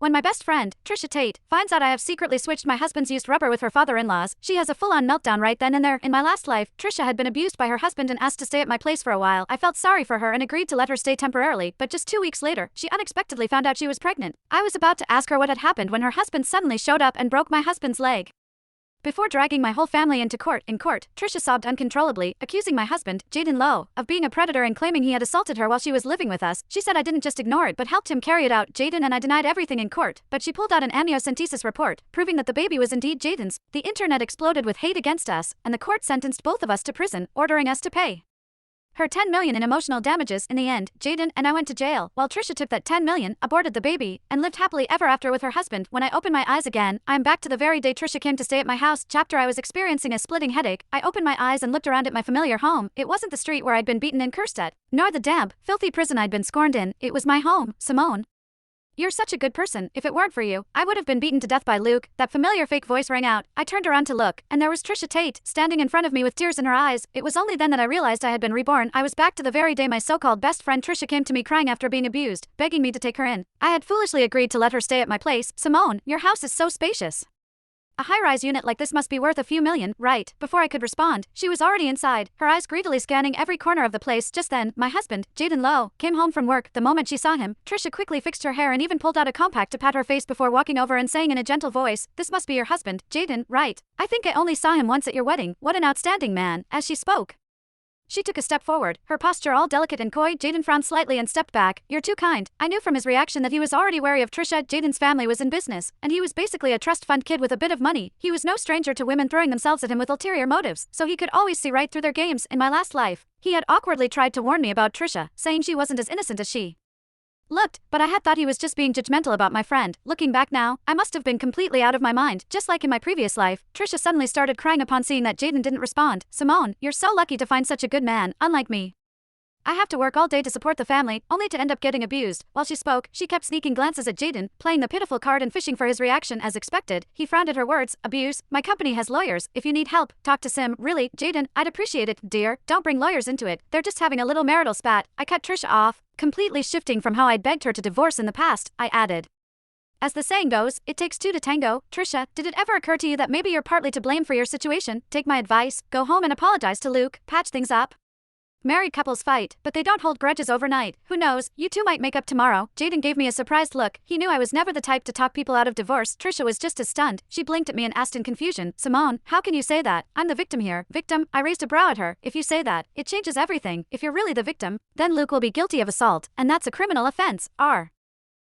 When my best friend, Trisha Tate, finds out I have secretly switched my husband's used rubber with her father-in-law's, she has a full-on meltdown right then and there. In my last life, Trisha had been abused by her husband and asked to stay at my place for a while. I felt sorry for her and agreed to let her stay temporarily, but just 2 weeks later, she unexpectedly found out she was pregnant. I was about to ask her what had happened when her husband suddenly showed up and broke my husband's leg. Before dragging my whole family into court, Trisha sobbed uncontrollably, accusing my husband, Jaden Lowe, of being a predator and claiming he had assaulted her while she was living with us. She said I didn't just ignore it but helped him carry it out. Jaden and I denied everything in court, but she pulled out an amniocentesis report, proving that the baby was indeed Jaden's. The internet exploded with hate against us, and the court sentenced both of us to prison, ordering us to pay her $10 million in emotional damages. In the end, Jaden and I went to jail, while Trisha took that $10 million, aborted the baby, and lived happily ever after with her husband. When I opened my eyes again, I am back to the very day Trisha came to stay at my house. Chapter I was experiencing a splitting headache. I opened my eyes and looked around at my familiar home. It wasn't the street where I'd been beaten and cursed at, nor the damp, filthy prison I'd been scorned in. It was my home. Simone, you're such a good person. If it weren't for you, I would have been beaten to death by Luke. That familiar fake voice rang out. I turned around to look, and there was Trisha Tate, standing in front of me with tears in her eyes. It was only then that I realized I had been reborn. I was back to the very day my so-called best friend Trisha came to me crying after being abused, begging me to take her in. I had foolishly agreed to let her stay at my place. Simone, your house is so spacious. A high-rise unit like this must be worth a few million, right? Before I could respond, she was already inside, her eyes greedily scanning every corner of the place. Just then, my husband, Jaden Lowe, came home from work. The moment she saw him, Trisha quickly fixed her hair and even pulled out a compact to pat her face before walking over and saying in a gentle voice, "This must be your husband, Jaden, right? I think I only saw him once at your wedding. What an outstanding man." As she spoke, she took a step forward, her posture all delicate and coy. Jaden frowned slightly and stepped back. "You're too kind." I knew from his reaction that he was already wary of Trisha. Jaden's family was in business, and he was basically a trust fund kid with a bit of money. He was no stranger to women throwing themselves at him with ulterior motives, so he could always see right through their games. In my last life, he had awkwardly tried to warn me about Trisha, saying she wasn't as innocent as she looked, but I had thought he was just being judgmental about my friend. Looking back now, I must have been completely out of my mind. Just like in my previous life, Trisha suddenly started crying upon seeing that Jaden didn't respond. "Simone, you're so lucky to find such a good man, unlike me. I have to work all day to support the family, only to end up getting abused." While she spoke, she kept sneaking glances at Jaden, playing the pitiful card and fishing for his reaction. As expected, he frowned at her words. "Abuse? My company has lawyers. If you need help, talk to Sim." "Really, Jaden? I'd appreciate it, dear. Don't bring lawyers into it. They're just having a little marital spat." I cut Trisha off, completely shifting from how I'd begged her to divorce in the past. I added, "As the saying goes, it takes two to tango." "Trisha, did it ever occur to you that maybe you're partly to blame for your situation? Take my advice, go home and apologize to Luke, patch things up. Married couples fight, but they don't hold grudges overnight. Who knows, you two might make up tomorrow." Jaden gave me a surprised look. He knew I was never the type to talk people out of divorce. Trisha was just as stunned. She blinked at me and asked in confusion, "Simone, how can you say that? I'm the victim here." "Victim?" I raised a brow at her. "If you say that, it changes everything. If you're really the victim, then Luke will be guilty of assault, and that's a criminal offense.